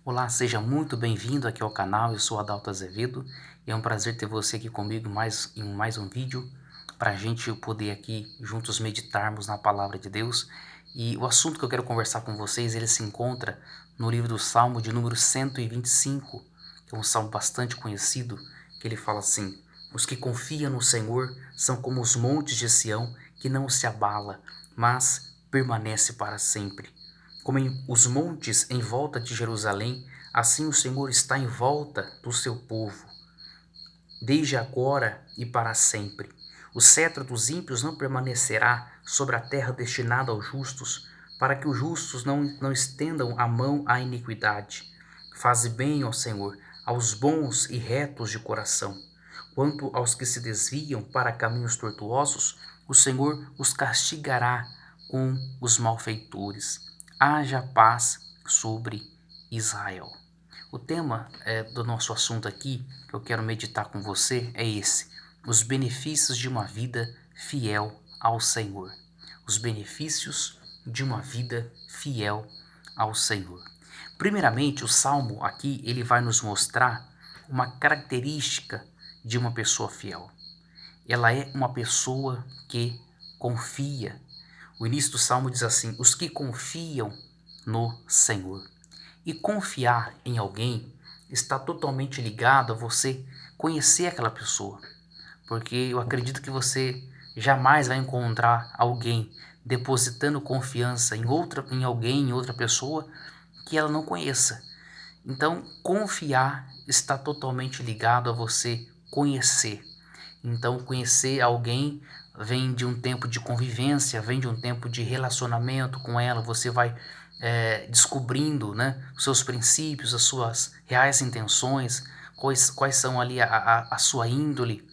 Olá, seja muito bem-vindo aqui ao canal. Eu sou Adalto Azevedo e é um prazer ter você aqui comigo em mais um vídeo para a gente poder aqui juntos meditarmos na palavra de Deus. E o assunto que eu quero conversar com vocês, ele se encontra no livro do Salmo de número 125, que é um salmo bastante conhecido, que ele fala assim: os que confiam no Senhor são como os montes de Sião, que não se abala, mas permanece para sempre. Como os montes em volta de Jerusalém, assim o Senhor está em volta do seu povo, desde agora e para sempre. O cetro dos ímpios não permanecerá sobre a terra destinada aos justos, para que os justos não estendam a mão à iniquidade. Faze bem, ó Senhor, aos bons e retos de coração. Quanto aos que se desviam para caminhos tortuosos, o Senhor os castigará com os malfeitores. Haja paz sobre Israel. O tema do nosso assunto aqui, que eu quero meditar com você, é esse: os benefícios de uma vida fiel ao Senhor. Os benefícios de uma vida fiel ao Senhor. Primeiramente, o Salmo aqui, ele vai nos mostrar uma característica de uma pessoa fiel. Ela é uma pessoa que confia. O início do Salmo diz assim: os que confiam no Senhor. E confiar em alguém está totalmente ligado a você conhecer aquela pessoa. Porque eu acredito que você jamais vai encontrar alguém depositando confiança em alguém, em outra pessoa, que ela não conheça. Então, confiar está totalmente ligado a você conhecer. Então, conhecer alguém vem de um tempo de convivência, vem de um tempo de relacionamento com ela. Você vai descobrindo, né, os seus princípios, as suas reais intenções, quais são ali a sua índole,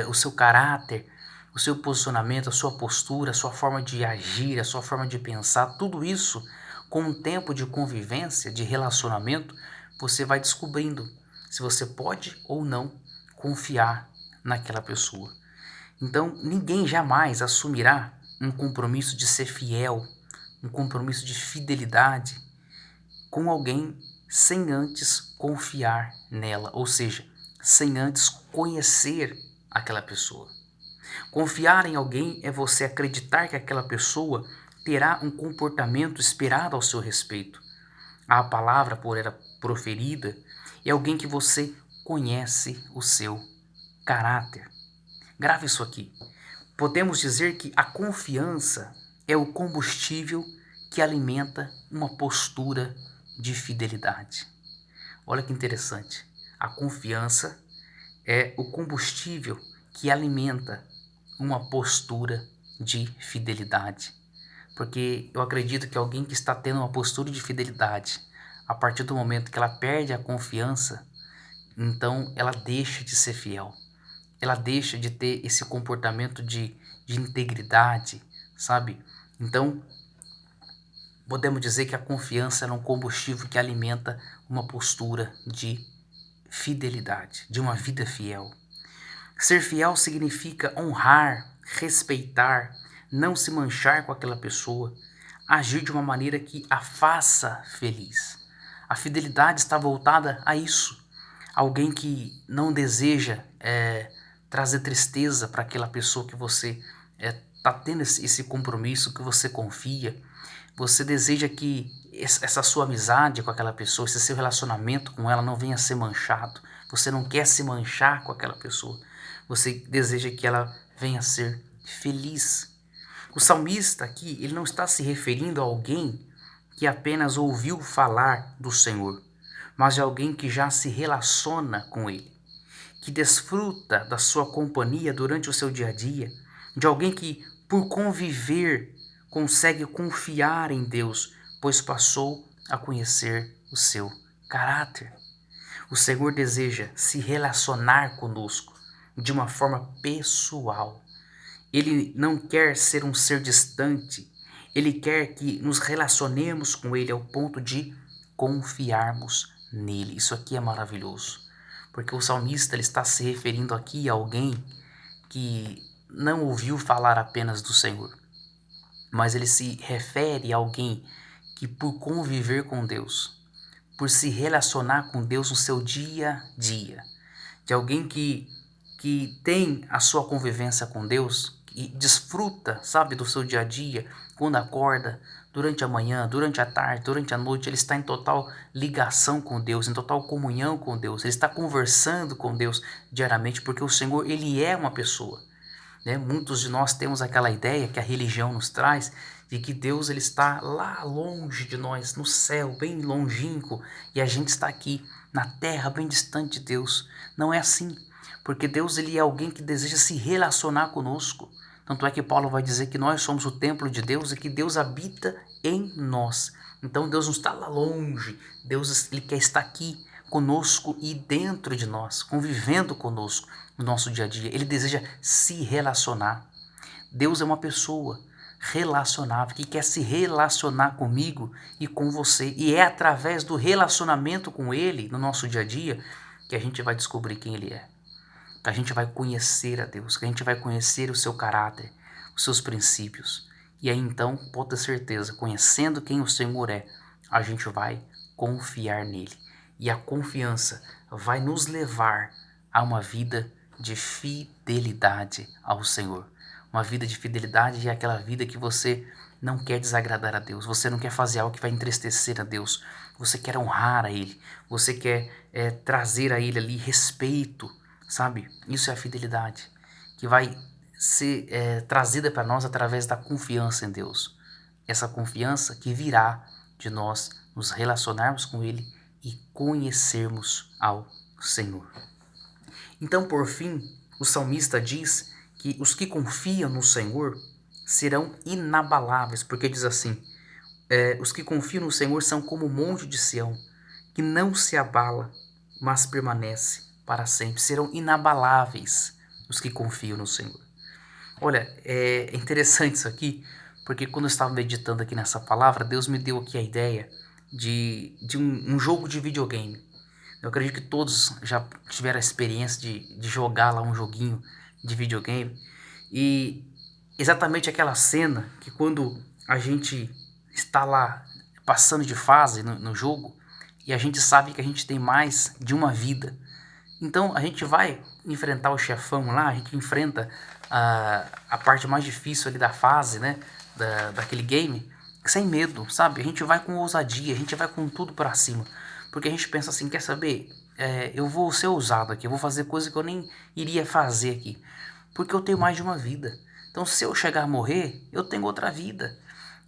o seu caráter, o seu posicionamento, a sua postura, a sua forma de agir, a sua forma de pensar. Tudo isso, com um tempo de convivência, de relacionamento, você vai descobrindo se você pode ou não confiar naquela pessoa. Então, ninguém jamais assumirá um compromisso de ser fiel, um compromisso de fidelidade com alguém sem antes confiar nela, ou seja, sem antes conhecer aquela pessoa. Confiar em alguém é você acreditar que aquela pessoa terá um comportamento esperado ao seu respeito. A palavra por ela proferida é alguém que você conhece o seu caráter. Grave isso aqui. Podemos dizer que a confiança é o combustível que alimenta uma postura de fidelidade. Olha que interessante. A confiança é o combustível que alimenta uma postura de fidelidade. Porque eu acredito que alguém que está tendo uma postura de fidelidade, a partir do momento que ela perde a confiança, então ela deixa de ser fiel. Ela deixa de ter esse comportamento de integridade, sabe? Então, podemos dizer que a confiança é um combustível que alimenta uma postura de fidelidade, de uma vida fiel. Ser fiel significa honrar, respeitar, não se manchar com aquela pessoa, agir de uma maneira que a faça feliz. A fidelidade está voltada a isso. Alguém que não deseja trazer tristeza para aquela pessoa que você está tendo esse compromisso, que você confia. Você deseja que essa sua amizade com aquela pessoa, esse seu relacionamento com ela não venha a ser manchado. Você não quer se manchar com aquela pessoa. Você deseja que ela venha a ser feliz. O salmista aqui, ele não está se referindo a alguém que apenas ouviu falar do Senhor, mas de alguém que já se relaciona com Ele, que desfruta da sua companhia durante o seu dia a dia, de alguém que, por conviver, consegue confiar em Deus, pois passou a conhecer o seu caráter. O Senhor deseja se relacionar conosco de uma forma pessoal. Ele não quer ser um ser distante. Ele quer que nos relacionemos com Ele ao ponto de confiarmos nele. Isso aqui é maravilhoso, porque o salmista ele está se referindo aqui a alguém que não ouviu falar apenas do Senhor, mas ele se refere a alguém que, por conviver com Deus, por se relacionar com Deus no seu dia a dia, de alguém que tem a sua convivência com Deus e desfruta, sabe, do seu dia a dia, quando acorda, durante a manhã, durante a tarde, durante a noite, ele está em total ligação com Deus, em total comunhão com Deus, ele está conversando com Deus diariamente, porque o Senhor, ele é uma pessoa, né? Muitos de nós temos aquela ideia que a religião nos traz, de que Deus ele está lá longe de nós, no céu, bem longínquo, e a gente está aqui na terra, bem distante de Deus. Não é assim, porque Deus ele é alguém que deseja se relacionar conosco. Tanto é que Paulo vai dizer que nós somos o templo de Deus e que Deus habita em nós. Então Deus não está lá longe, Deus ele quer estar aqui conosco e dentro de nós, convivendo conosco no nosso dia a dia. Ele deseja se relacionar. Deus é uma pessoa relacionável, que quer se relacionar comigo e com você. E é através do relacionamento com Ele no nosso dia a dia que a gente vai descobrir quem Ele é. Que a gente vai conhecer a Deus, que a gente vai conhecer o seu caráter, os seus princípios. E aí então, pode ter certeza, conhecendo quem o Senhor é, a gente vai confiar nele. E a confiança vai nos levar a uma vida de fidelidade ao Senhor. Uma vida de fidelidade é aquela vida que você não quer desagradar a Deus, você não quer fazer algo que vai entristecer a Deus, você quer honrar a Ele, você quer trazer a Ele ali respeito, sabe? Isso é a fidelidade, que vai ser trazida para nós através da confiança em Deus. Essa confiança que virá de nós nos relacionarmos com Ele e conhecermos ao Senhor. Então, por fim, o salmista diz que os que confiam no Senhor serão inabaláveis, porque diz assim, os que confiam no Senhor são como o monte de Sião, que não se abala, mas permanece para sempre. Serão inabaláveis os que confiam no Senhor. Olha, é interessante isso aqui, porque quando eu estava meditando aqui nessa palavra, Deus me deu aqui a ideia de um jogo de videogame. Eu acredito que todos já tiveram a experiência de jogar lá um joguinho de videogame. E exatamente aquela cena que quando a gente está lá passando de fase no jogo e a gente sabe que a gente tem mais de uma vida. Então a gente vai enfrentar o chefão lá, a gente enfrenta a parte mais difícil ali da fase, né, daquele game, sem medo, sabe? A gente vai com ousadia, a gente vai com tudo pra cima. Porque a gente pensa assim, quer saber? Eu vou ser ousado aqui, eu vou fazer coisa que eu nem iria fazer aqui. Porque eu tenho mais de uma vida. Então se eu chegar a morrer, eu tenho outra vida.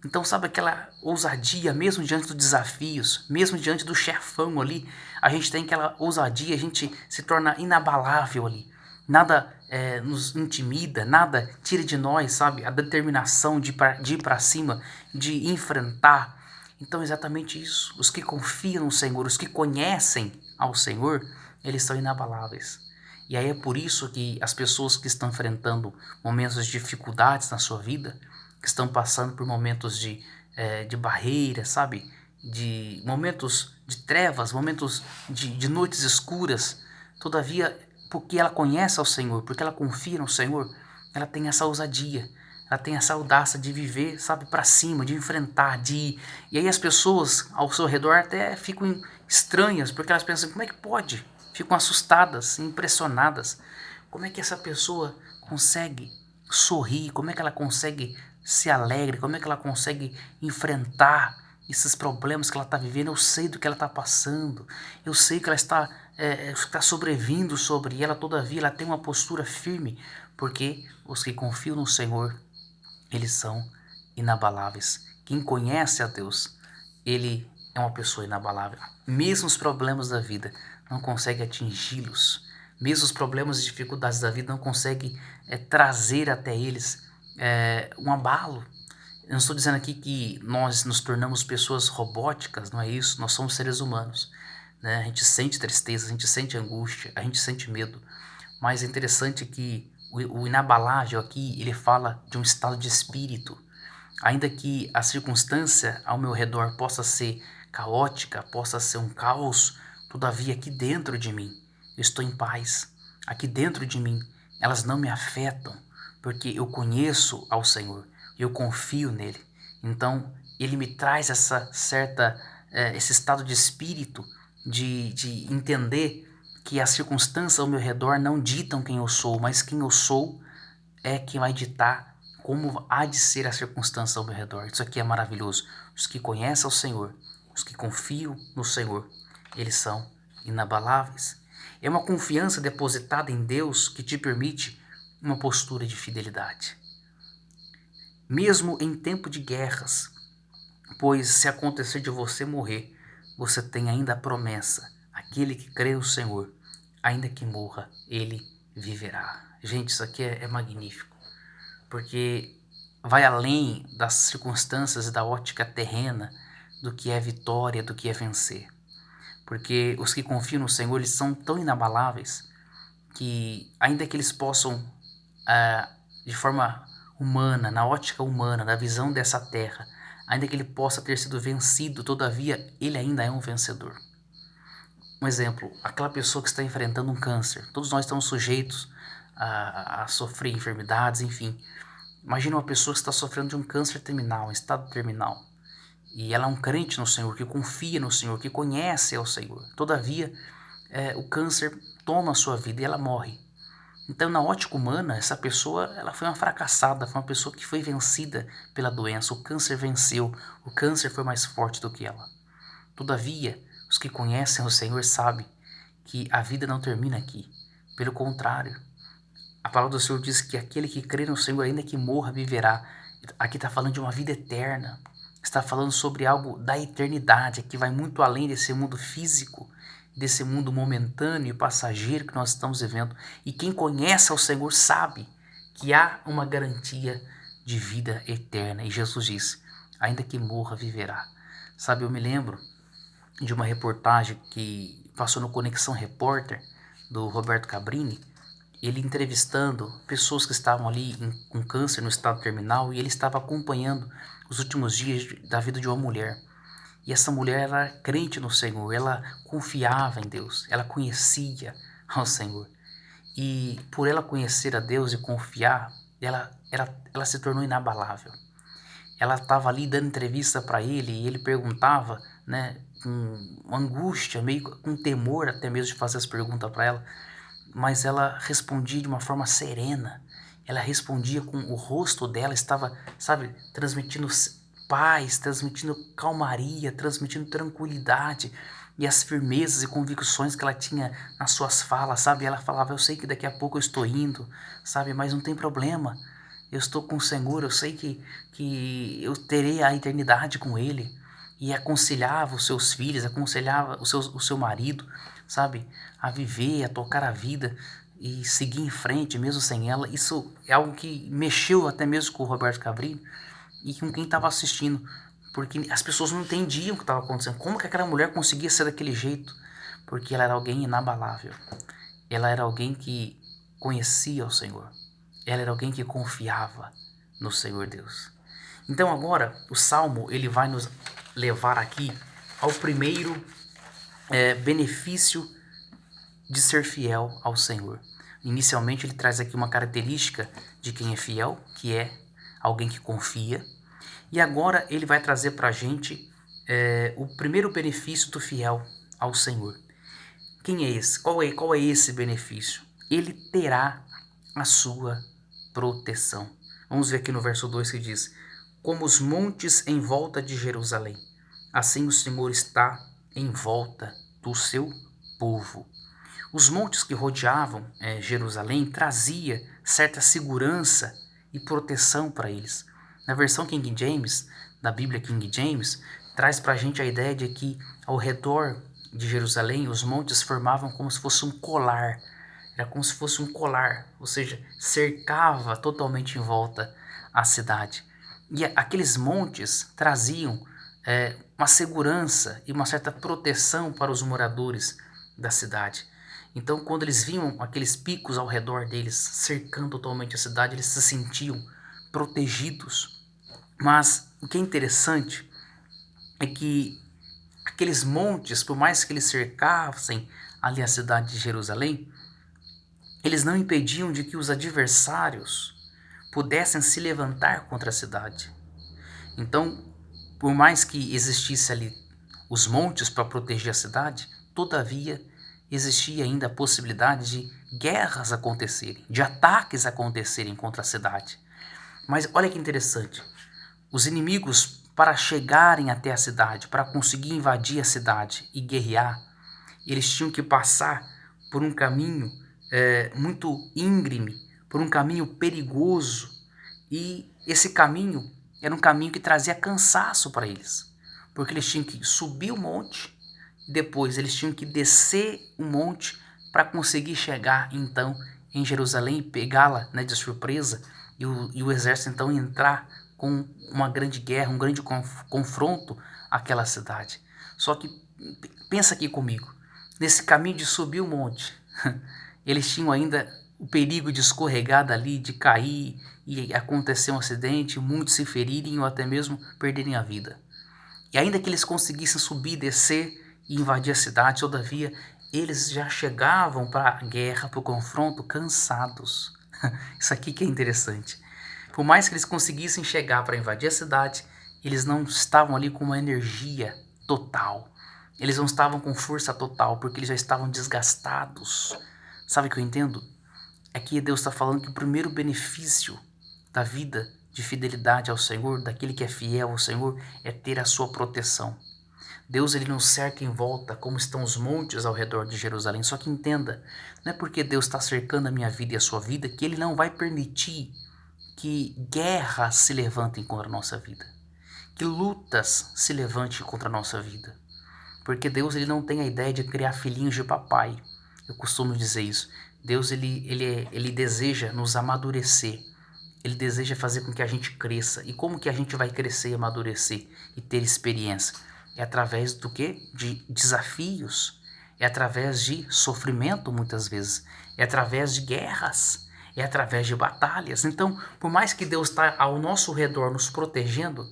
Então sabe aquela ousadia, mesmo diante dos desafios, mesmo diante do chefão ali, a gente tem aquela ousadia, a gente se torna inabalável ali. Nada nos intimida, nada tira de nós, sabe, a determinação de ir para cima, de enfrentar. Então exatamente isso, os que confiam no Senhor, os que conhecem ao Senhor, eles são inabaláveis. E aí é por isso que as pessoas que estão enfrentando momentos de dificuldades na sua vida, que estão passando por momentos de barreiras, sabe? De momentos de trevas, momentos de noites escuras. Todavia, porque ela conhece ao Senhor, porque ela confia no Senhor, ela tem essa ousadia, ela tem essa audácia de viver, sabe, para cima, de enfrentar, de ir. E aí as pessoas ao seu redor até ficam estranhas, porque elas pensam, como é que pode? Ficam assustadas, impressionadas. Como é que essa pessoa consegue sorrir? Como é que ela consegue ser alegre? Como é que ela consegue enfrentar esses problemas que ela está vivendo? Eu sei do que ela está passando. Eu sei que ela está sobrevindo sobre ela. Todavia, ela tem uma postura firme. Porque os que confiam no Senhor, eles são inabaláveis. Quem conhece a Deus, ele é uma pessoa inabalável. Mesmo os problemas da vida não consegue atingi-los. Mesmo os problemas e dificuldades da vida não consegue trazer até eles um abalo. Eu não estou dizendo aqui que nós nos tornamos pessoas robóticas, não é isso. Nós somos seres humanos, né? A gente sente tristeza, a gente sente angústia, a gente sente medo. Mas é interessante que o inabalável aqui, ele fala de um estado de espírito. Ainda que a circunstância ao meu redor possa ser caótica, possa ser um caos, todavia aqui dentro de mim eu estou em paz. Aqui dentro de mim elas não me afetam, porque eu conheço ao Senhor, eu confio nele. Então ele me traz essa certa esse estado de espírito de entender que as circunstâncias ao meu redor não ditam quem eu sou, mas quem eu sou é quem vai ditar como há de ser a circunstância ao meu redor. Isso aqui é maravilhoso. Os que conhecem o Senhor, os que confiam no Senhor, eles são inabaláveis. É uma confiança depositada em Deus que te permite uma postura de fidelidade. Mesmo em tempo de guerras, pois se acontecer de você morrer, você tem ainda a promessa: aquele que crê no Senhor, ainda que morra, ele viverá. Gente, isso aqui é magnífico, porque vai além das circunstâncias e da ótica terrena do que é vitória, do que é vencer. Porque os que confiam no Senhor, eles são tão inabaláveis que, ainda que eles possam, de forma humana, na ótica humana, na visão dessa terra, ainda que ele possa ter sido vencido, todavia ele ainda é um vencedor. Um exemplo, aquela pessoa que está enfrentando um câncer. Todos nós estamos sujeitos a sofrer enfermidades, enfim. Imagina uma pessoa que está sofrendo de um câncer terminal, um estado terminal. E ela é um crente no Senhor, que confia no Senhor, que conhece ao Senhor. Todavia, o câncer toma a sua vida e ela morre. Então, na ótica humana, essa pessoa ela foi uma fracassada, foi uma pessoa que foi vencida pela doença. O câncer venceu, o câncer foi mais forte do que ela. Todavia, os que conhecem o Senhor sabem que a vida não termina aqui. Pelo contrário, a palavra do Senhor diz que aquele que crê no Senhor, ainda que morra, viverá. Aqui está falando de uma vida eterna. Está falando sobre algo da eternidade, que vai muito além desse mundo físico, desse mundo momentâneo e passageiro que nós estamos vivendo. E quem conhece ao Senhor sabe que há uma garantia de vida eterna. E Jesus disse: ainda que morra, viverá. Sabe, eu me lembro de uma reportagem que passou no Conexão Repórter, do Roberto Cabrini, ele entrevistando pessoas que estavam ali com câncer no estado terminal, e ele estava acompanhando os últimos dias da vida de uma mulher. E essa mulher era crente no Senhor, ela confiava em Deus, ela conhecia ao Senhor. E por ela conhecer a Deus e confiar, ela se tornou inabalável. Ela estava ali dando entrevista para ele e ele perguntava, né, com angústia, meio com temor até mesmo de fazer as perguntas para ela, mas ela respondia de uma forma serena. Ela respondia com o rosto dela, estava, sabe, transmitindo paz, transmitindo calmaria, transmitindo tranquilidade e as firmezas e convicções que ela tinha nas suas falas, sabe? Ela falava: eu sei que daqui a pouco eu estou indo, sabe, mas não tem problema. Eu estou com o Senhor, eu sei que eu terei a eternidade com Ele. E aconselhava os seus filhos, aconselhava o seu marido, sabe, a viver, a tocar a vida e seguir em frente mesmo sem ela. Isso é algo que mexeu até mesmo com o Roberto Cabrini e com quem estava assistindo, porque as pessoas não entendiam o que estava acontecendo. Como que aquela mulher conseguia ser daquele jeito? Porque ela era alguém inabalável. Ela era alguém que conhecia o Senhor. Ela era alguém que confiava no Senhor Deus. Então agora o Salmo ele vai nos levar aqui ao primeiro benefício de ser fiel ao Senhor. Inicialmente ele traz aqui uma característica de quem é fiel, que é alguém que confia. E agora ele vai trazer para a gente o primeiro benefício do fiel ao Senhor. Quem é esse? Qual é esse benefício? Ele terá a sua proteção. Vamos ver aqui no verso 2 que diz: como os montes em volta de Jerusalém, assim o Senhor está em volta do seu povo. Os montes que rodeavam Jerusalém trazia certa segurança e proteção para eles. Na versão King James, da Bíblia King James, traz para a gente a ideia de que ao redor de Jerusalém os montes formavam como se fosse um colar. Era como se fosse um colar, ou seja, cercava totalmente em volta a cidade. E aqueles montes traziam uma segurança e uma certa proteção para os moradores da cidade. Então, quando eles viam aqueles picos ao redor deles, cercando totalmente a cidade, eles se sentiam protegidos. Mas o que é interessante é que aqueles montes, por mais que eles cercassem ali a cidade de Jerusalém, eles não impediam de que os adversários pudessem se levantar contra a cidade. Então, por mais que existisse ali os montes para proteger a cidade, todavia existia ainda a possibilidade de guerras acontecerem, de ataques acontecerem contra a cidade. Mas olha que interessante, os inimigos, para chegarem até a cidade, para conseguir invadir a cidade e guerrear, eles tinham que passar por um caminho muito íngreme, por um caminho perigoso, e esse caminho era um caminho que trazia cansaço para eles, porque eles tinham que subir o monte, depois eles tinham que descer o monte para conseguir chegar então em Jerusalém e pegá-la, né, de surpresa, e o exército então entrar com uma grande guerra, um grande confronto àquela cidade. Só que pensa aqui comigo, nesse caminho de subir o monte, eles tinham ainda o perigo de escorregar dali, de cair e acontecer um acidente, muitos se ferirem ou até mesmo perderem a vida. E ainda que eles conseguissem subir, descer e invadir a cidade, todavia eles já chegavam para a guerra, para o confronto, cansados. Isso aqui que é interessante. Por mais que eles conseguissem chegar para invadir a cidade, eles não estavam ali com uma energia total. Eles não estavam com força total, porque eles já estavam desgastados. Sabe o que eu entendo? É que Deus está falando que o primeiro benefício da vida de fidelidade ao Senhor, daquele que é fiel ao Senhor, é ter a sua proteção. Deus, ele nos cerca em volta, como estão os montes ao redor de Jerusalém. Só que entenda, não é porque Deus está cercando a minha vida e a sua vida que ele não vai permitir que guerras se levantem contra a nossa vida, que lutas se levantem contra a nossa vida. Porque Deus, ele não tem a ideia de criar filhinhos de papai. Eu costumo dizer isso. Deus, ele deseja nos amadurecer. Ele deseja fazer com que a gente cresça. E como que a gente vai crescer, amadurecer e ter experiência? É através do quê? De desafios. É através de sofrimento, muitas vezes. É através de guerras. É através de batalhas. Então, por mais que Deus está ao nosso redor nos protegendo,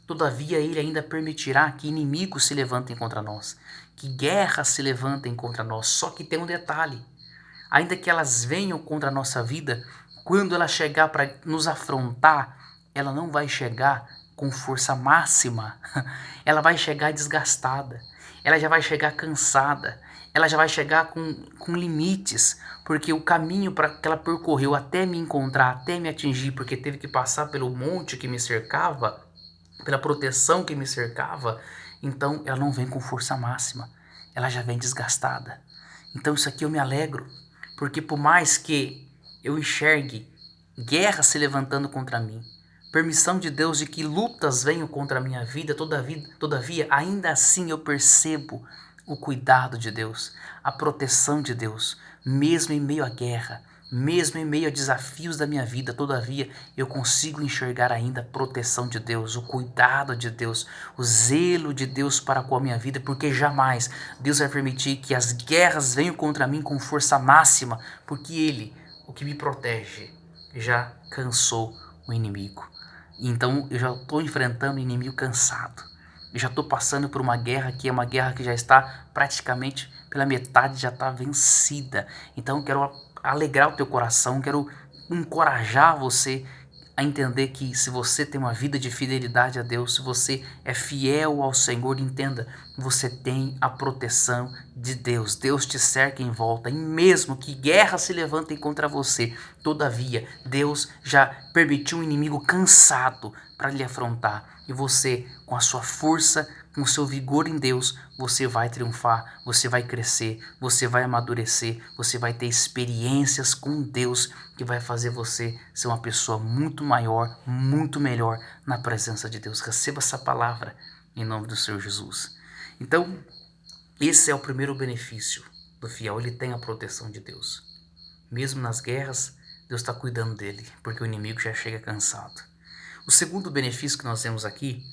todavia ele ainda permitirá que inimigos se levantem contra nós, que guerras se levantem contra nós. Só que tem um detalhe, ainda que elas venham contra a nossa vida, quando ela chegar para nos afrontar, ela não vai chegar com força máxima, ela vai chegar desgastada, ela já vai chegar cansada, ela já vai chegar com limites, porque o caminho para que ela percorreu até me encontrar, até me atingir, porque teve que passar pelo monte que me cercava, pela proteção que me cercava, então ela não vem com força máxima, ela já vem desgastada. Então isso aqui eu me alegro, porque por mais que eu enxergue guerra se levantando contra mim, permissão de Deus de que lutas venham contra a minha vida, todavia ainda assim eu percebo o cuidado de Deus, a proteção de Deus, mesmo em meio à guerra, mesmo em meio a desafios da minha vida, todavia eu consigo enxergar ainda a proteção de Deus, o cuidado de Deus, o zelo de Deus para com a minha vida, porque jamais Deus vai permitir que as guerras venham contra mim com força máxima, porque Ele, o que me protege, já cansou o inimigo. Então eu já estou enfrentando o inimigo cansado. Eu já estou passando por uma guerra que é uma guerra que já está praticamente pela metade, já está vencida. Então eu quero alegrar o teu coração, quero encorajar você a entender que se você tem uma vida de fidelidade a Deus, se você é fiel ao Senhor, entenda, você tem a proteção de Deus. Deus te cerca em volta, e mesmo que guerras se levantem contra você, todavia, Deus já permitiu um inimigo cansado para lhe afrontar. E você, com a sua força, com o seu vigor em Deus, você vai triunfar, você vai crescer, você vai amadurecer, você vai ter experiências com Deus que vai fazer você ser uma pessoa muito maior, muito melhor na presença de Deus. Receba essa palavra em nome do Senhor Jesus. Então, esse é o primeiro benefício do fiel, ele tem a proteção de Deus. Mesmo nas guerras, Deus está cuidando dele, porque o inimigo já chega cansado. O segundo benefício que nós temos aqui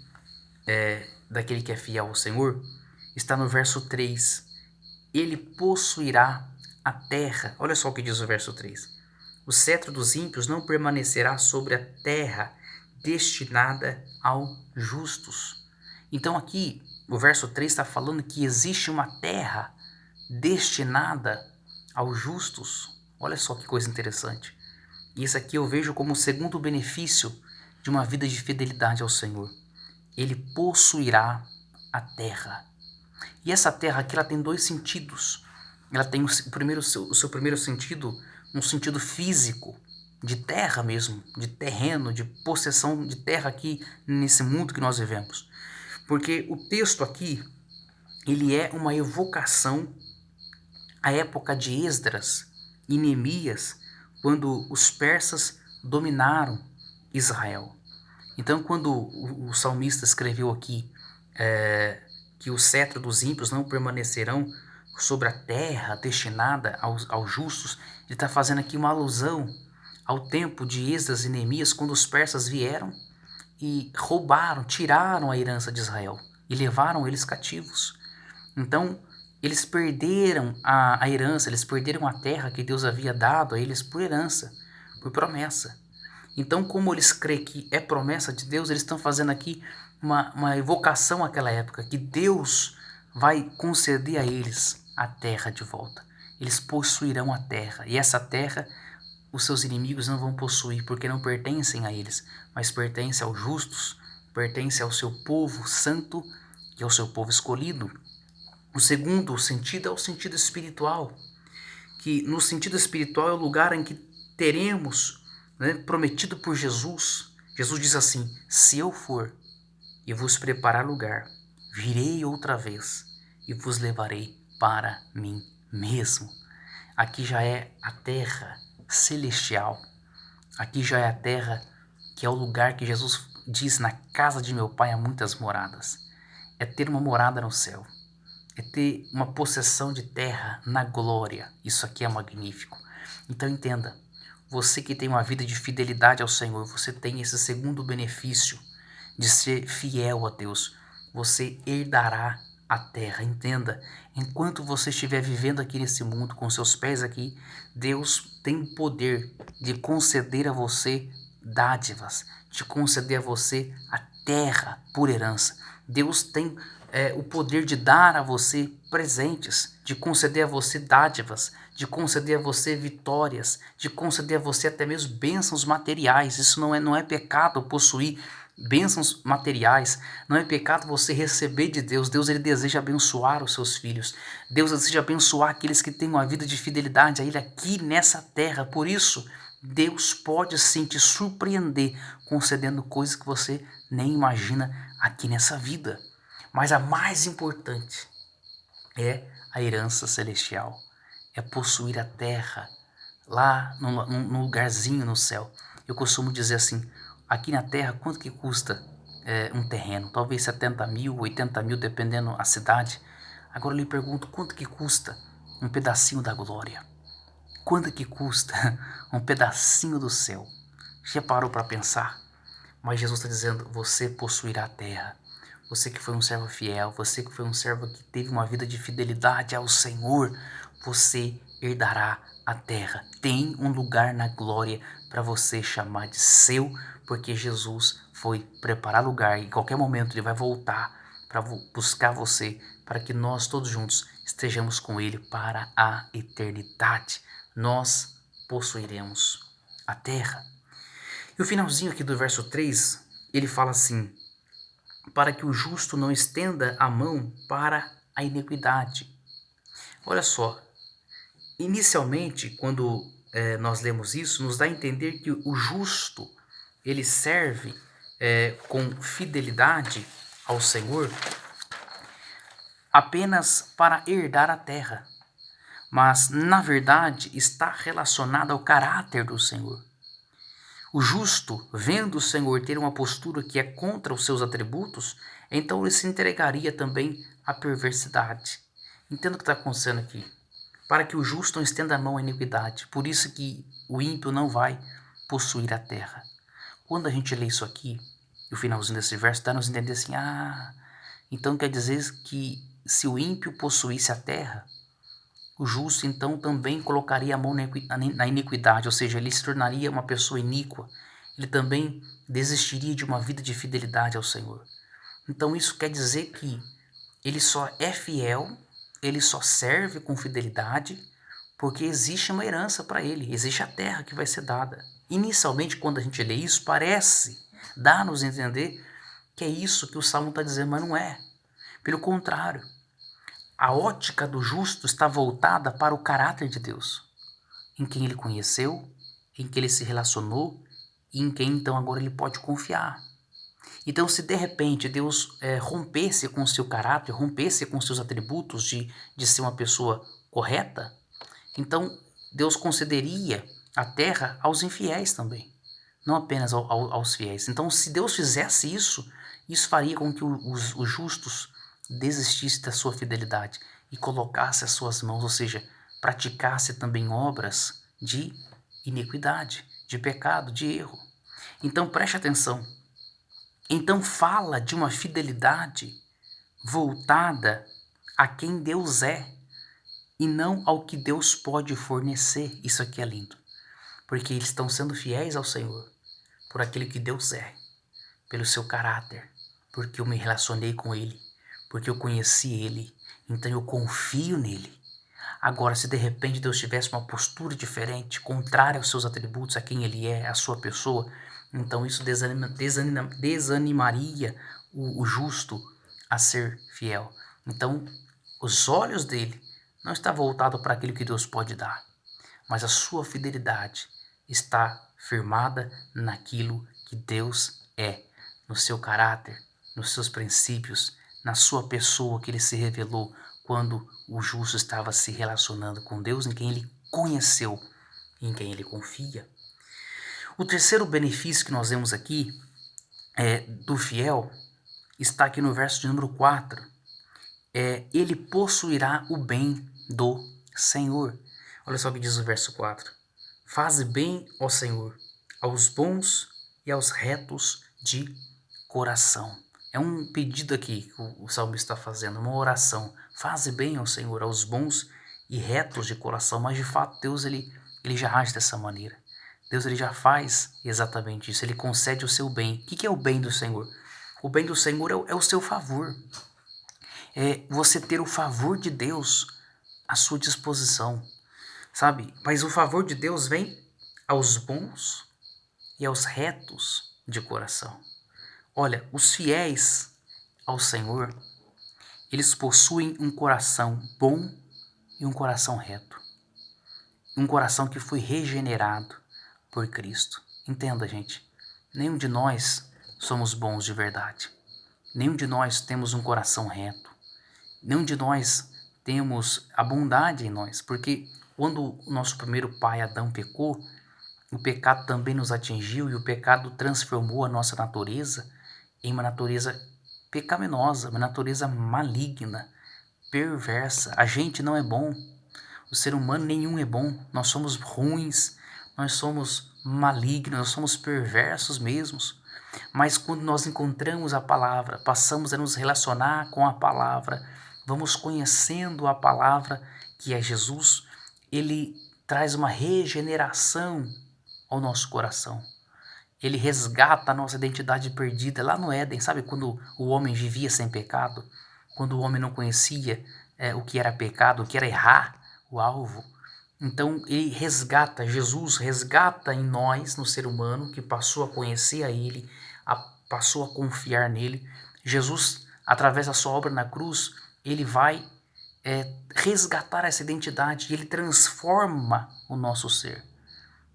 daquele que é fiel ao Senhor, está no verso 3. Ele possuirá a terra. Olha só o que diz o verso 3. O cetro dos ímpios não permanecerá sobre a terra destinada aos justos. Então aqui, o verso 3 está falando que existe uma terra destinada aos justos. Olha só que coisa interessante. E isso aqui eu vejo como o segundo benefício de uma vida de fidelidade ao Senhor. Ele possuirá a terra. E essa terra aqui ela tem dois sentidos. Ela tem o seu primeiro sentido, um sentido físico, de terra mesmo, de terreno, de possessão de terra aqui nesse mundo que nós vivemos. Porque o texto aqui, ele é uma evocação à época de Esdras e Neemias, quando os persas dominaram Israel. Então, quando o salmista escreveu aqui que o cetro dos ímpios não permanecerão sobre a terra destinada aos justos, ele está fazendo aqui uma alusão ao tempo de Esdras e Neemias, quando os persas vieram e roubaram, tiraram a herança de Israel e levaram eles cativos. Então, eles perderam a herança, eles perderam a terra que Deus havia dado a eles por herança, por promessa. Então, como eles creem que é promessa de Deus, eles estão fazendo aqui uma evocação àquela época, que Deus vai conceder a eles a terra de volta. Eles possuirão a terra, e essa terra os seus inimigos não vão possuir, porque não pertencem a eles, mas pertence aos justos, pertence ao seu povo santo e ao seu povo escolhido. O segundo sentido é o sentido espiritual, que no sentido espiritual é o lugar em que teremos, prometido por Jesus. Jesus diz assim: se eu for e vos preparar lugar, virei outra vez e vos levarei para mim mesmo. Aqui já é a terra celestial. Aqui já é a terra que é o lugar que Jesus diz: na casa de meu pai há muitas moradas. É ter uma morada no céu. É ter uma possessão de terra na glória. Isso aqui é magnífico. Então entenda, você que tem uma vida de fidelidade ao Senhor, você tem esse segundo benefício de ser fiel a Deus. Você herdará a terra. Entenda, enquanto você estiver vivendo aqui nesse mundo, com seus pés aqui, Deus tem o poder de conceder a você dádivas, de conceder a você a terra por herança. Deus tem o poder de dar a você presentes, de conceder a você dádivas, de conceder a você vitórias, de conceder a você até mesmo bênçãos materiais. Isso não é pecado possuir bênçãos materiais, não é pecado você receber de Deus. Deus ele deseja abençoar os seus filhos. Deus deseja abençoar aqueles que têm uma vida de fidelidade a Ele aqui nessa terra. Por isso, Deus pode sim te surpreender concedendo coisas que você nem imagina aqui nessa vida. Mas a mais importante é a herança celestial, é possuir a terra lá num lugarzinho no céu. Eu costumo dizer assim, aqui na terra quanto que custa um terreno? Talvez 70 mil, 80 mil, dependendo a cidade. Agora eu lhe pergunto, quanto que custa um pedacinho da glória? Quanto que custa um pedacinho do céu? Já parou para pensar? Mas Jesus está dizendo, você possuirá a terra. Você que foi um servo fiel, você que foi um servo que teve uma vida de fidelidade ao Senhor, você herdará a terra. Tem um lugar na glória para você chamar de seu, porque Jesus foi preparar lugar e em qualquer momento ele vai voltar para buscar você, para que nós todos juntos estejamos com ele para a eternidade. Nós possuiremos a terra. E o finalzinho aqui do verso 3, ele fala assim: para que o justo não estenda a mão para a iniquidade. Olha só, inicialmente, quando nós lemos isso, nos dá a entender que o justo, ele serve com fidelidade ao Senhor apenas para herdar a terra. Mas, na verdade, está relacionado ao caráter do Senhor. O justo, vendo o Senhor ter uma postura que é contra os seus atributos, então ele se entregaria também à perversidade. Entenda o que está acontecendo aqui. Para que o justo não estenda a mão à iniquidade. Por isso que o ímpio não vai possuir a terra. Quando a gente lê isso aqui, o finalzinho desse verso dá nos entender assim, então quer dizer que se o ímpio possuísse a terra, o justo então também colocaria a mão na iniquidade, ou seja, ele se tornaria uma pessoa iníqua. Ele também desistiria de uma vida de fidelidade ao Senhor. Então isso quer dizer que ele só é fiel, ele só serve com fidelidade, porque existe uma herança para ele, existe a terra que vai ser dada. Inicialmente, quando a gente lê isso, parece dar-nos a entender que é isso que o Salmo está dizendo, mas não é. Pelo contrário. a ótica do justo está voltada para o caráter de Deus, em quem ele conheceu, em quem ele se relacionou e em quem então agora ele pode confiar. Então, se de repente Deus rompesse com o seu caráter, rompesse com os seus atributos de ser uma pessoa correta, então Deus concederia a terra aos infiéis também, não apenas aos fiéis. Então, se Deus fizesse isso, isso faria com que os justos desistissem da sua fidelidade e colocasse as suas mãos, ou seja, praticasse também obras de iniquidade, de pecado, de erro. Então, preste atenção. Então, fala de uma fidelidade voltada a quem Deus é e não ao que Deus pode fornecer. Isso aqui é lindo, porque eles estão sendo fiéis ao Senhor por aquilo que Deus é, pelo seu caráter, porque eu me relacionei com Ele, porque eu conheci Ele, então eu confio nele. Agora, se de repente Deus tivesse uma postura diferente, contrária aos seus atributos, a quem Ele é, a sua pessoa, então isso desanimaria o justo a ser fiel. Então, os olhos dele não estão voltados para aquilo que Deus pode dar, mas a sua fidelidade está firmada naquilo que Deus é, no seu caráter, nos seus princípios, na sua pessoa que ele se revelou quando o justo estava se relacionando com Deus, em quem ele conheceu, em quem ele confia. O terceiro benefício que nós vemos aqui do fiel está aqui no verso de número 4. Ele possuirá o bem do Senhor. Olha só o que diz o verso 4. Faze bem, ó Senhor, aos bons e aos retos de coração. É um pedido aqui que o salmista está fazendo, uma oração. Faze bem, ó Senhor, aos bons e retos de coração. Mas de fato Deus ele já age dessa maneira. Deus ele já faz exatamente isso. Ele concede o seu bem. O que é o bem do Senhor? O bem do Senhor é o seu favor. É você ter o favor de Deus à sua disposição, sabe? Mas o favor de Deus vem aos bons e aos retos de coração. Olha, os fiéis ao Senhor, eles possuem um coração bom e um coração reto. Um coração que foi regenerado por Cristo. Entenda, gente, nenhum de nós somos bons de verdade. Nenhum de nós temos um coração reto. Nenhum de nós temos a bondade em nós, porque quando o nosso primeiro pai Adão pecou, o pecado também nos atingiu e o pecado transformou a nossa natureza em uma natureza pecaminosa, uma natureza maligna, perversa. A gente não é bom, o ser humano nenhum é bom, nós somos ruins, nós somos malignos, nós somos perversos mesmos. Mas quando nós encontramos a palavra, passamos a nos relacionar com a palavra, vamos conhecendo a palavra que é Jesus, ele traz uma regeneração ao nosso coração. Ele resgata a nossa identidade perdida lá no Éden. Sabe quando o homem vivia sem pecado? Quando o homem não conhecia o que era pecado, o que era errar o alvo. Então ele resgata, Jesus resgata em nós, no ser humano, que passou a conhecer a ele, passou a confiar nele. Jesus, através da sua obra na cruz, ele vai resgatar essa identidade e ele transforma o nosso ser.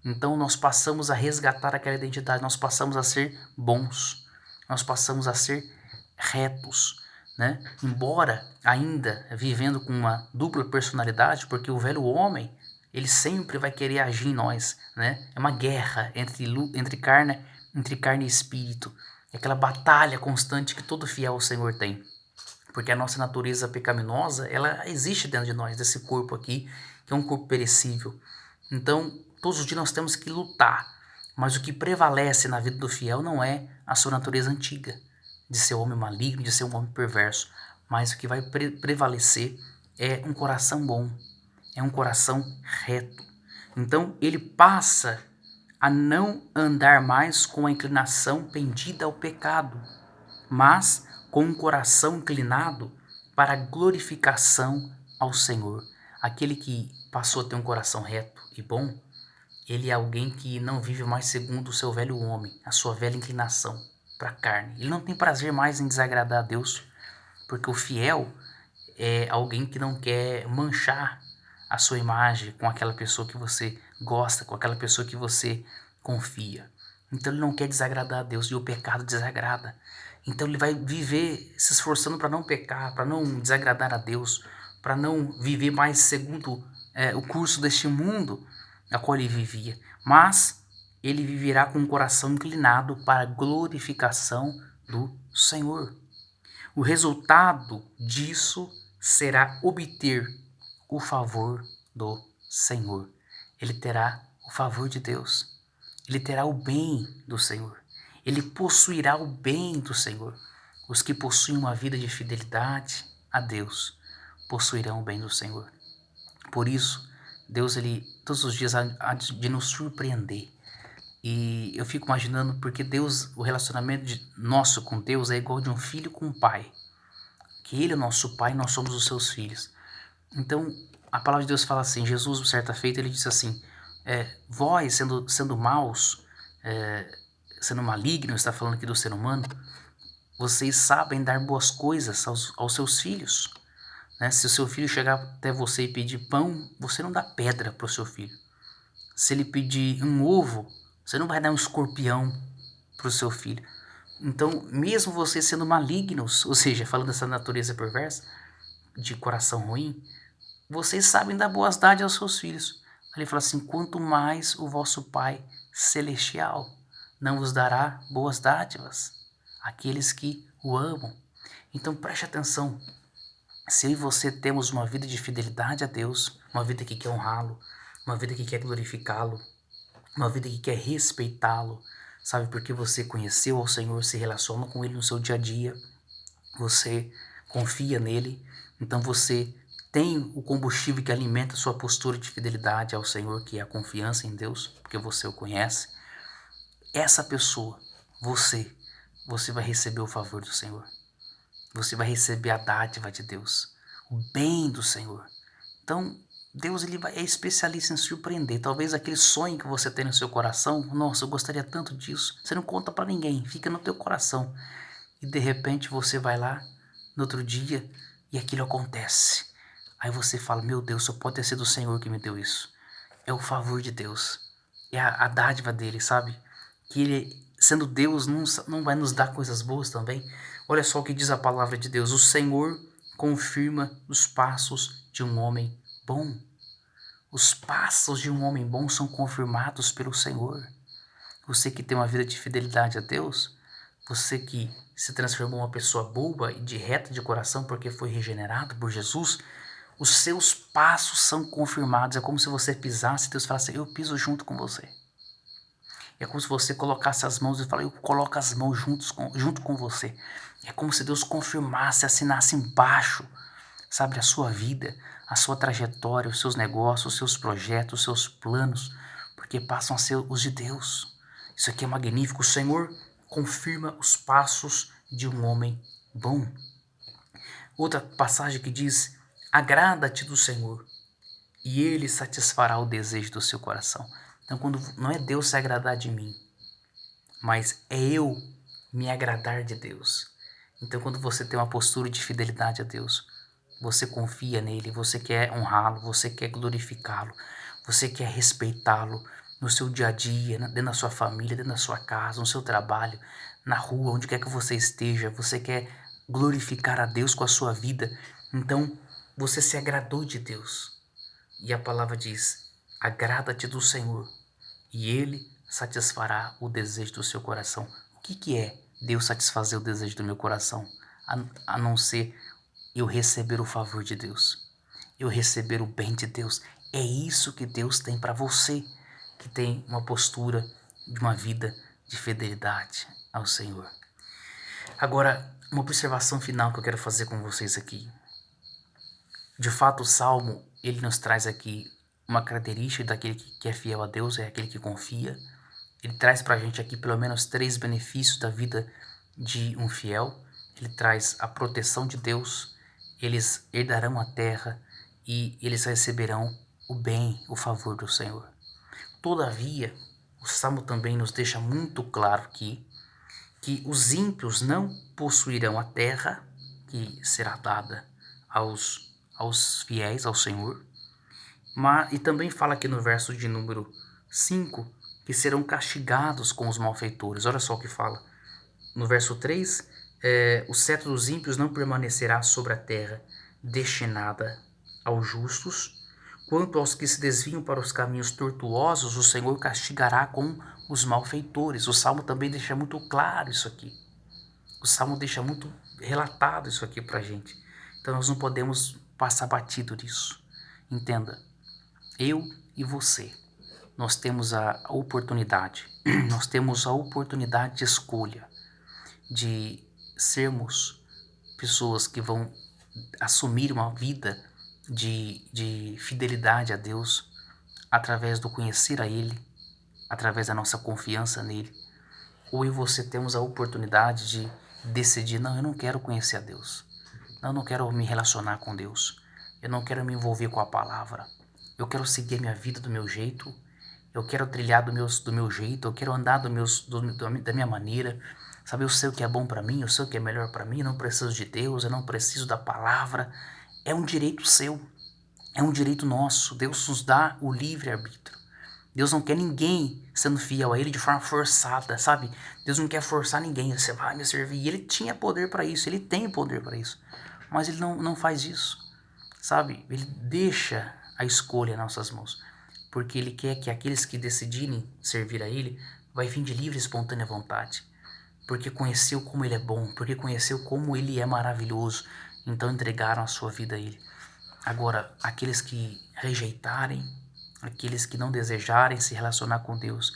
Então nós passamos a resgatar aquela identidade, nós passamos a ser bons, nós passamos a ser retos, né? Embora ainda vivendo com uma dupla personalidade, porque o velho homem, ele sempre vai querer agir em nós, né? É uma guerra entre carne e espírito, é aquela batalha constante que todo fiel ao Senhor tem. Porque a nossa natureza pecaminosa, ela existe dentro de nós, desse corpo aqui, que é um corpo perecível. Então, todos os dias nós temos que lutar, mas o que prevalece na vida do fiel não é a sua natureza antiga, de ser um homem maligno, de ser um homem perverso, mas o que vai prevalecer é um coração bom, é um coração reto. Então, ele passa a não andar mais com a inclinação pendida ao pecado, mas com um coração inclinado para a glorificação ao Senhor. Aquele que passou a ter um coração reto e bom, ele é alguém que não vive mais segundo o seu velho homem, a sua velha inclinação para a carne. Ele não tem prazer mais em desagradar a Deus, porque o fiel, é alguém que não quer manchar a sua imagem com aquela pessoa que você gosta, com aquela pessoa que você confia. Então ele não quer desagradar a Deus e o pecado desagrada. Então ele vai viver se esforçando para não pecar, para não desagradar a Deus, para não viver mais segundo o curso deste mundo a qual ele vivia. Mas ele viverá com o coração inclinado para a glorificação do Senhor. O resultado disso será obter o favor do Senhor. Ele terá o favor de Deus. Ele terá o bem do Senhor. Ele possuirá o bem do Senhor. Os que possuem uma vida de fidelidade a Deus possuirão o bem do Senhor. Por isso, Deus, ele todos os dias há de nos surpreender. E eu fico imaginando porque Deus, o relacionamento nosso com Deus é igual de um filho com um pai. Que Ele é o nosso pai e nós somos os seus filhos. Então, a palavra de Deus fala assim, Jesus, certa feita, ele disse assim, vós, sendo maus, sendo malignos, está falando aqui do ser humano, vocês sabem dar boas coisas aos seus filhos. Né? Se o seu filho chegar até você e pedir pão, você não dá pedra para o seu filho. Se ele pedir um ovo, você não vai dar um escorpião para o seu filho. Então, mesmo vocês sendo malignos, ou seja, falando dessa natureza perversa, de coração ruim, vocês sabem dar boas dádivas aos seus filhos. Ele fala assim, quanto mais o vosso Pai Celestial não vos dará boas dádivas, aqueles que o amam. Então preste atenção, se eu e você temos uma vida de fidelidade a Deus, uma vida que quer honrá-lo, uma vida que quer glorificá-lo, uma vida que quer respeitá-lo, sabe, porque você conheceu ao Senhor, se relaciona com Ele no seu dia a dia, você confia nele, então você tem o combustível que alimenta a sua postura de fidelidade ao Senhor, que é a confiança em Deus, porque você o conhece. Essa pessoa, você vai receber o favor do Senhor. Você vai receber a dádiva de Deus, o bem do Senhor. Então, Deus é especialista em surpreender. Talvez aquele sonho que você tem no seu coração, nossa, eu gostaria tanto disso. Você não conta para ninguém, fica no teu coração. E de repente você vai lá no outro dia e aquilo acontece. Aí você fala, meu Deus, só pode ter sido o Senhor que me deu isso. É o favor de Deus, é a dádiva dele, sabe? Que ele, sendo Deus, não vai nos dar coisas boas também. Olha só o que diz a palavra de Deus, o Senhor confirma os passos de um homem bom. Os passos de um homem bom são confirmados pelo Senhor. Você que tem uma vida de fidelidade a Deus, você que se transformou em uma pessoa boa e de reta de coração porque foi regenerado por Jesus, os seus passos são confirmados. É como se você pisasse e Deus falasse, eu piso junto com você. É como se você colocasse as mãos e falasse, eu coloco as mãos junto com você. É como se Deus confirmasse, assinasse embaixo, sabe, a sua vida, a sua trajetória, os seus negócios, os seus projetos, os seus planos, porque passam a ser os de Deus. Isso aqui é magnífico. O Senhor confirma os passos de um homem bom. Outra passagem que diz, agrada-te do Senhor e Ele satisfará o desejo do seu coração. Então, quando não é Deus se agradar de mim, mas é eu me agradar de Deus. Então, quando você tem uma postura de fidelidade a Deus, você confia nele, você quer honrá-lo, você quer glorificá-lo, você quer respeitá-lo no seu dia a dia, dentro da sua família, dentro da sua casa, no seu trabalho, na rua, onde quer que você esteja, você quer glorificar a Deus com a sua vida. Então, você se agradou de Deus. E a palavra diz, agrada-te do Senhor e Ele satisfará o desejo do seu coração. O que é Deus satisfazer o desejo do meu coração? A não ser eu receber o favor de Deus, eu receber o bem de Deus. É isso que Deus tem para você, que tem uma postura de uma vida de fidelidade ao Senhor. Agora, uma observação final que eu quero fazer com vocês aqui. De fato, o Salmo, ele nos traz aqui uma característica daquele que é fiel a Deus, é aquele que confia. Ele traz para a gente aqui pelo menos 3 benefícios da vida de um fiel. Ele traz a proteção de Deus, eles herdarão a terra e eles receberão o bem, o favor do Senhor. Todavia, o Salmo também nos deixa muito claro aqui que os ímpios não possuirão a terra que será dada aos fiéis ao Senhor. E também fala aqui no verso de número 5 que serão castigados com os malfeitores. Olha só o que fala. No verso 3, o cetro dos ímpios não permanecerá sobre a terra, destinada aos justos. Quanto aos que se desviam para os caminhos tortuosos, o Senhor castigará com os malfeitores. O Salmo também deixa muito claro isso aqui. O Salmo deixa muito relatado isso aqui pra gente. Então nós não podemos passar batido nisso. Entenda, eu e você, nós temos a oportunidade, nós temos a oportunidade de escolha, de sermos pessoas que vão assumir uma vida de fidelidade a Deus através do conhecer a Ele, através da nossa confiança nele. Ou eu e você temos a oportunidade de decidir, não, eu não quero conhecer a Deus, não, eu não quero me relacionar com Deus, eu não quero me envolver com a palavra, eu quero seguir a minha vida do meu jeito, eu quero trilhar do meu jeito, eu quero andar da minha maneira, sabe, eu sei o que é bom para mim, eu sei o que é melhor para mim, eu não preciso de Deus, eu não preciso da palavra. É um direito seu, é um direito nosso. Deus nos dá o livre-arbítrio. Deus não quer ninguém sendo fiel a Ele de forma forçada, sabe? Deus não quer forçar ninguém, você vai me servir. E Ele tinha poder para isso, Ele tem poder para isso. Mas Ele não faz isso, sabe? Ele deixa a escolha em nossas mãos. Porque Ele quer que aqueles que decidirem servir a Ele vai vir de livre e espontânea vontade. Porque conheceu como Ele é bom, porque conheceu como Ele é maravilhoso. Então entregaram a sua vida a Ele. Agora, aqueles que rejeitarem, aqueles que não desejarem se relacionar com Deus,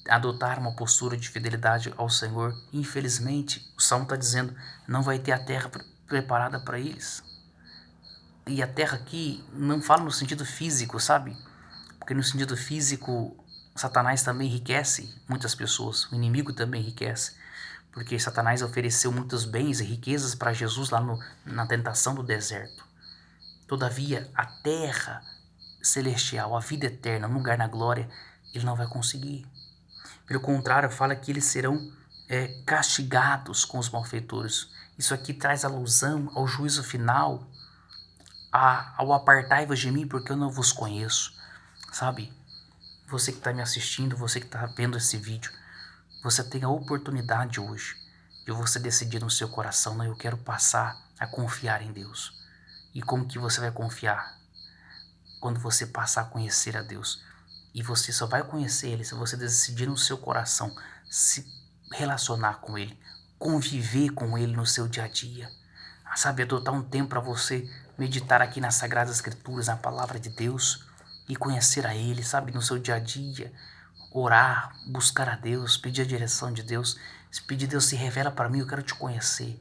adotar uma postura de fidelidade ao Senhor, infelizmente, o Salmo está dizendo, não vai ter a terra preparada para eles. E a terra aqui não fala no sentido físico, sabe? Porque no sentido físico, Satanás também enriquece muitas pessoas, o inimigo também enriquece. Porque Satanás ofereceu muitos bens e riquezas para Jesus lá na tentação do deserto. Todavia, a terra celestial, a vida eterna, um lugar na glória, ele não vai conseguir. Pelo contrário, fala que eles serão castigados com os malfeitores. Isso aqui traz alusão ao juízo final, ao apartai-vos de mim, porque eu não vos conheço. Sabe? Você que está me assistindo, você que está vendo esse vídeo, você tem a oportunidade hoje de você decidir no seu coração, não, eu quero passar a confiar em Deus. E como que você vai confiar? Quando você passar a conhecer a Deus. E você só vai conhecer Ele se você decidir no seu coração se relacionar com Ele, conviver com Ele no seu dia a dia. Sabe, adotar um tempo para você meditar aqui nas Sagradas Escrituras, na Palavra de Deus e conhecer a Ele, sabe, no seu dia a dia. Orar, buscar a Deus, pedir a direção de Deus. Se pedir, Deus, se revela para mim, eu quero te conhecer.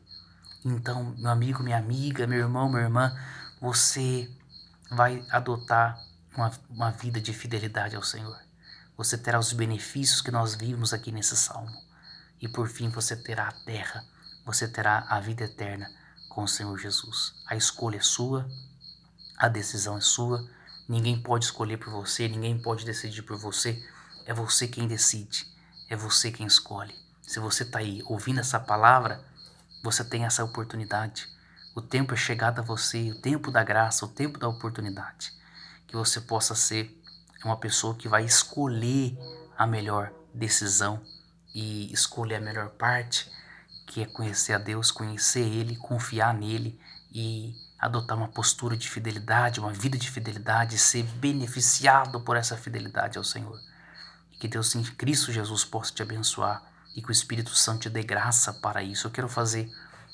Então, meu amigo, minha amiga, meu irmão, minha irmã, você vai adotar uma vida de fidelidade ao Senhor. Você terá os benefícios que nós vimos aqui nesse salmo. E por fim você terá a terra, você terá a vida eterna com o Senhor Jesus. A escolha é sua, a decisão é sua. Ninguém pode escolher por você, ninguém pode decidir por você. É você quem decide, é você quem escolhe. Se você está aí ouvindo essa palavra, você tem essa oportunidade. O tempo é chegado a você, o tempo da graça, o tempo da oportunidade. Que você possa ser uma pessoa que vai escolher a melhor decisão e escolher a melhor parte, que é conhecer a Deus, conhecer Ele, confiar nele e adotar uma postura de fidelidade, uma vida de fidelidade, ser beneficiado por essa fidelidade ao Senhor. E que Deus em Cristo Jesus possa te abençoar e que o Espírito Santo te dê graça para isso. Eu quero fazer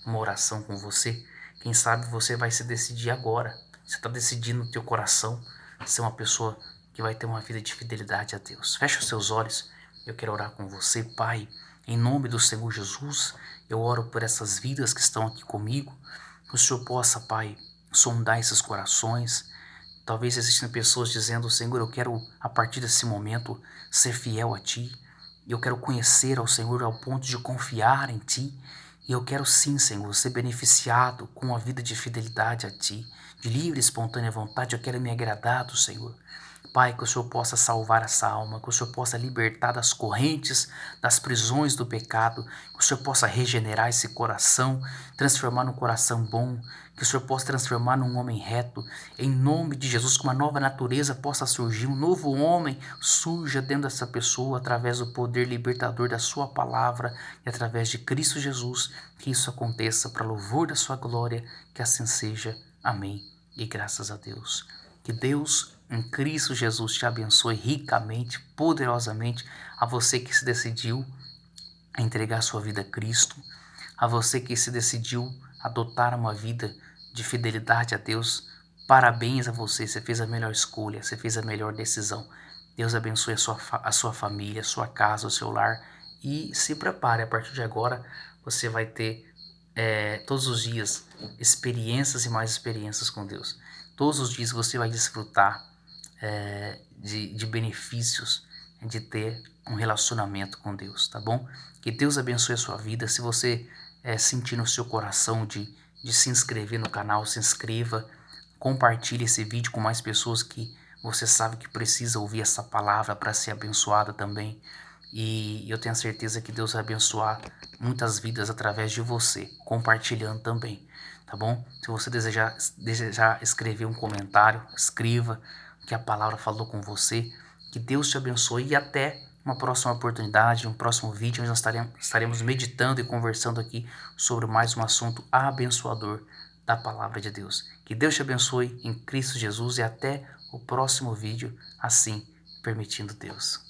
uma oração com você. Quem sabe você vai se decidir agora. Você está decidindo no teu coração ser uma pessoa que vai ter uma vida de fidelidade a Deus. Feche os seus olhos. Eu quero orar com você, Pai. Em nome do Senhor Jesus, eu oro por essas vidas que estão aqui comigo. Que o Senhor possa, Pai, sondar esses corações. Talvez existam pessoas dizendo, Senhor, eu quero a partir desse momento ser fiel a Ti. Eu quero conhecer ao Senhor ao ponto de confiar em Ti. E eu quero sim, Senhor, ser beneficiado com a vida de fidelidade a Ti, de livre e espontânea vontade. Eu quero me agradar do Senhor. Pai, que o Senhor possa salvar essa alma, que o Senhor possa libertar das correntes, das prisões do pecado, que o Senhor possa regenerar esse coração, transformar num coração bom, que o Senhor possa transformar num homem reto, em nome de Jesus, que uma nova natureza possa surgir, um novo homem surja dentro dessa pessoa através do poder libertador da sua palavra e através de Cristo Jesus, que isso aconteça para louvor da sua glória, que assim seja. Amém. E graças a Deus. Que Deus em Cristo Jesus te abençoe ricamente, poderosamente, a você que se decidiu a entregar sua vida a Cristo, a você que se decidiu adotar uma vida de fidelidade a Deus. Parabéns a você, você fez a melhor escolha, você fez a melhor decisão. Deus abençoe a sua família, a sua casa, o seu lar e se prepare, a partir de agora você vai ter todos os dias experiências e mais experiências com Deus. Todos os dias você vai desfrutar de benefícios de ter um relacionamento com Deus, tá bom? Que Deus abençoe a sua vida. Se você sentir no seu coração de se inscrever no canal, se inscreva, compartilhe esse vídeo com mais pessoas que você sabe que precisa ouvir essa palavra para ser abençoada também. E eu tenho certeza que Deus vai abençoar muitas vidas através de você, compartilhando também, tá bom? Se você desejar escrever um comentário, escreva o que a palavra falou com você. Que Deus te abençoe e até uma próxima oportunidade, um próximo vídeo, onde nós estaremos meditando e conversando aqui sobre mais um assunto abençoador da palavra de Deus. Que Deus te abençoe em Cristo Jesus e até o próximo vídeo, assim permitindo Deus.